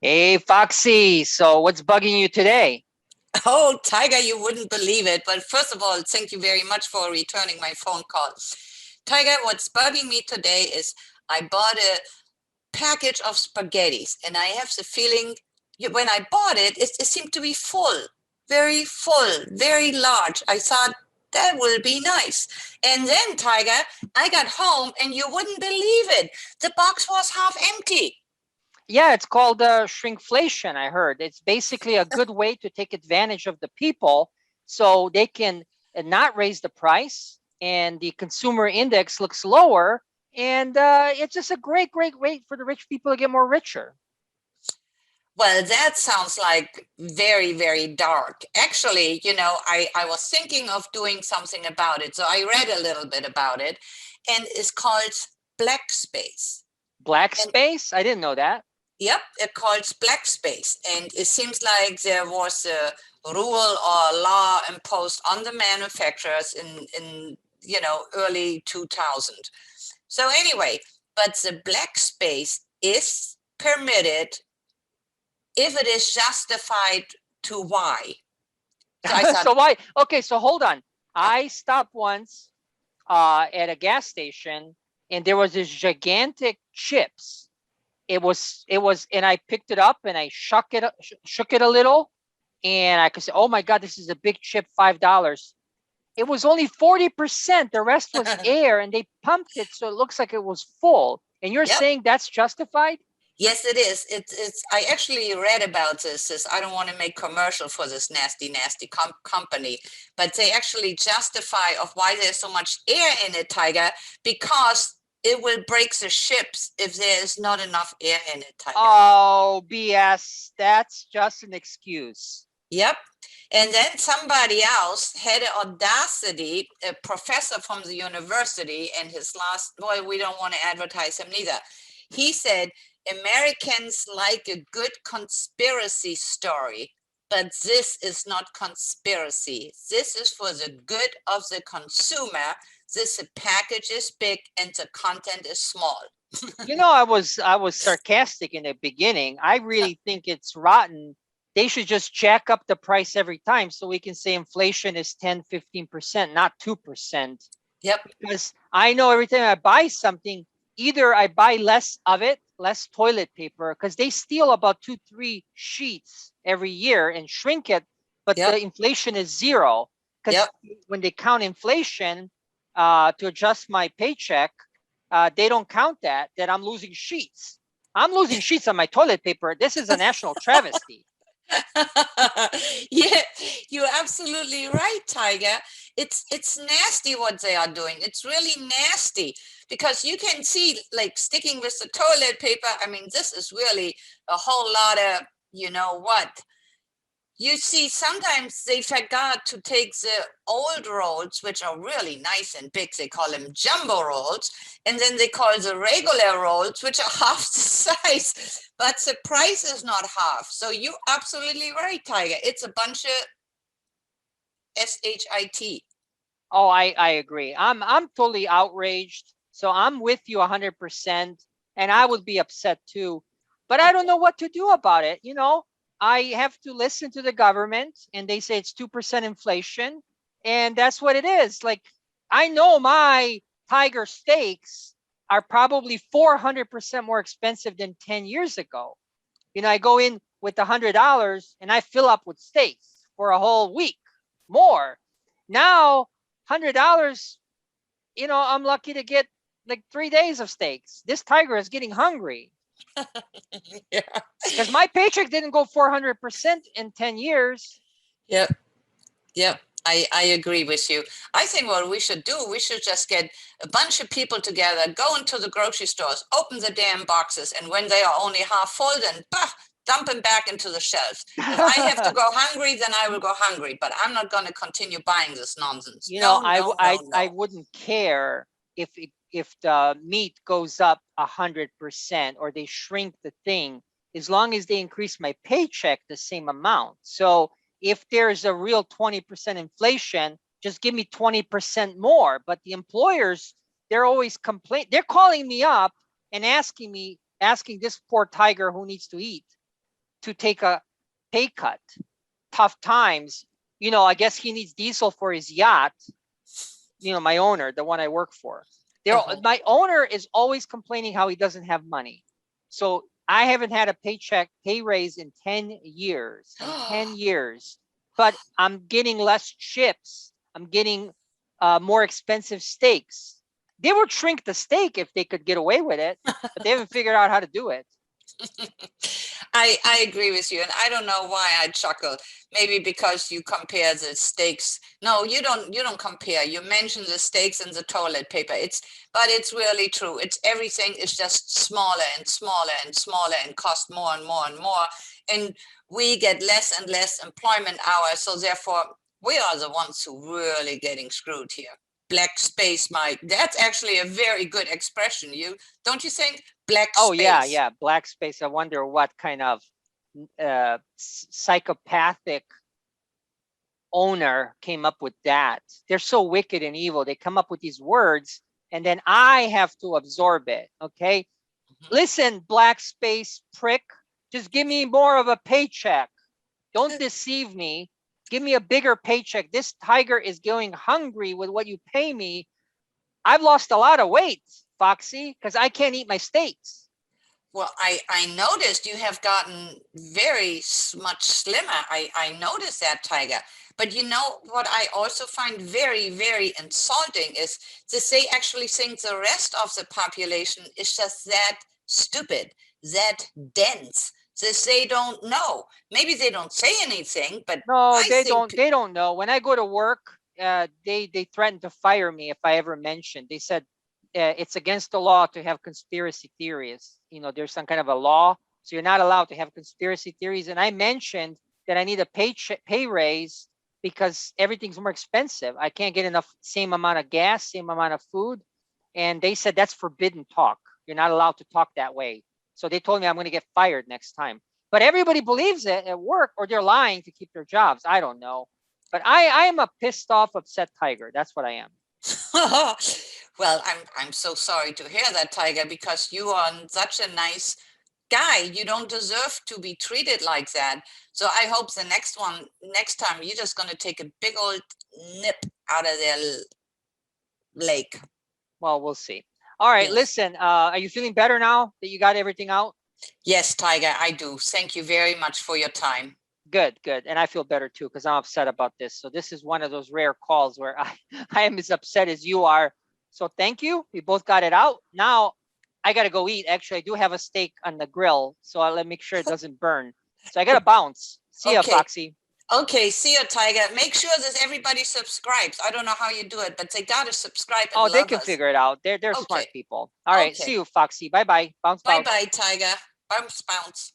Hey, Foxy. So what's bugging you today? Oh, Tiger, you wouldn't believe it. But first of all, thank you very much for returning my phone call. Tiger, what's bugging me today is I bought a package of spaghettis, and I have the feeling when I bought it seemed to be full, very large. I thought that will be nice. And then, Tiger, I got home, and you wouldn't believe it. The box was half empty. Yeah, it's called shrinkflation, I heard. It's basically a good way to take advantage of the people so they can not raise the price and the consumer index looks lower. And it's just a great way for the rich people to get more richer. Well, that sounds like very, very dark. Actually, I was thinking of doing something about it. So I read a little bit about it, and it's called black space. Black And space? I didn't know that. yep, it calls black space. And it seems like there was a rule or law imposed on the manufacturers in early 2000. So anyway, but the black space is permitted if it is justified to why. So I thought, So why? Okay, so hold on. yeah, I stopped once at a gas station and there was this gigantic chips. And I picked it up and I shook it a little, and I could say, "Oh my God, this is a big chip, $5." It was only 40%. The rest was air, and they pumped it so it looks like it was full. And you're yep, saying that's justified? yes, it is. It's. I actually read about this. I don't want to make commercial for this nasty company, but they actually justify of why there's so much air in it, Tiger, because it will break the ships if there is not enough air in it, Tiger. Oh, BS. That's just an excuse. Yep. And then somebody else had the audacity, a professor from the university, and his last, well, we don't want to advertise him neither. He said, Americans like a good conspiracy story, but this is not conspiracy. This is for the good of the consumer. This package is big and the content is small. I was sarcastic in the beginning. I really think it's rotten. They should just jack up the price every time so we can say inflation is 10, 15%, not 2%. Yep. Because I know every time I buy something, either I buy less of it, less toilet paper, because they steal about 2, 3 sheets every year and shrink it, but Yep. the inflation is zero. Yep. Because when they count inflation to adjust my paycheck, they don't count that I'm losing sheets. I'm losing sheets on my toilet paper. This is a national travesty. Yeah, you're absolutely right, Tiger. It's nasty what they are doing. It's really nasty because you can see, like, sticking with the toilet paper. I mean, this is really a whole lot of, you know what? You see, sometimes they forgot to take the old rolls, which are really nice and big. They call them jumbo rolls. And then they call the regular rolls, which are half the size. But the price is not half. So you're absolutely right, Tiger. It's a bunch of shit. Oh, I agree. I'm totally outraged. So I'm with you 100%, and I would be upset too. But I don't know what to do about it. I have to listen to the government, and they say it's 2% inflation, and that's what it is. Like, I know my tiger steaks are probably 400% more expensive than 10 years ago. I go in with $100 and I fill up with steaks for a whole week more. Now, $100, I'm lucky to get like 3 days of steaks. This tiger is getting hungry Yeah. because my paycheck didn't go 400% in 10 years. Yep. Yep. I agree with you. I think what we should do, we should just get a bunch of people together, go into the grocery stores, open the damn boxes, and when they are only half full, then bah, dump them back into the shelves. If I have to go hungry, then I will go hungry, but I'm not going to continue buying this nonsense. No, I, no, I, no, I no. wouldn't care if the meat goes up 100% or they shrink the thing, as long as they increase my paycheck the same amount. So if there's a real 20% inflation, just give me 20% more. But the employers, they're always they're calling me up and asking this poor tiger who needs to eat. to take a pay cut. Tough times. I guess he needs diesel for his yacht. My owner, the one I work for. Uh-huh. My owner is always complaining how he doesn't have money. So I haven't had a pay raise in 10 years. In 10 years. But I'm getting less chips. I'm getting more expensive steaks. They would shrink the steak if they could get away with it, but they haven't figured out how to do it. I agree with you, and I don't know why I chuckle. Maybe because you compare the steaks. No, you don't compare. You mention the steaks and the toilet paper. But it's really true. It's everything is just smaller and smaller and smaller and cost more and more and more. And we get less and less employment hours. So therefore we are the ones who really getting screwed here. Black space, Mike. That's actually a very good expression. You don't you think? Black Oh yeah, space. yeah, black space. I wonder what kind of psychopathic owner came up with that. They're so wicked and evil. They come up with these words and then I have to absorb it. Okay. Listen, black space prick, just give me more of a paycheck. Don't deceive me. Give me a bigger paycheck. This tiger is going hungry with what you pay me. I've lost a lot of weight, Foxy, because I can't eat my steaks. Well, I noticed you have gotten very much slimmer. I noticed that, Tiger. But you know what I also find very, very insulting is that they actually think the rest of the population is just that stupid, that dense, that they don't know. Maybe they don't say anything, but No, I they think, don't. They don't know. When I go to work, they threatened to fire me if I ever mentioned. They said it's against the law to have conspiracy theories. There's some kind of a law, so you're not allowed to have conspiracy theories. And I mentioned that I need a pay raise because everything's more expensive. I can't get enough, same amount of gas, same amount of food, and they said that's forbidden talk. You're not allowed to talk that way. So they told me I'm going to get fired next time. But everybody believes it at work, or they're lying to keep their jobs. I don't know. But I am a pissed off, upset tiger. That's what I am. well, I'm so sorry to hear that, Tiger, because you are such a nice guy. You don't deserve to be treated like that. So I hope the next time, you're just going to take a big old nip out of their lake. Well, we'll see. All right, Yes. listen. Are you feeling better now that you got everything out? Yes, Tiger, I do. Thank you very much for your time. Good, good. And I feel better too because I'm upset about this. So this is one of those rare calls where I am as upset as you are. So thank you. We both got it out. Now I got to go eat. Actually, I do have a steak on the grill, so I'll make sure it doesn't burn. So I got to bounce. See ya, Okay. Foxy. Okay, see you, Tiger. Make sure that everybody subscribes. I don't know how you do it, but they got to subscribe and Oh, they love can us. figure it out. They're smart Okay. people. All right. See Okay. you, Foxy. Bye bye. Bounce, bounce. Bye-bye, Tiger. Bounce, bounce.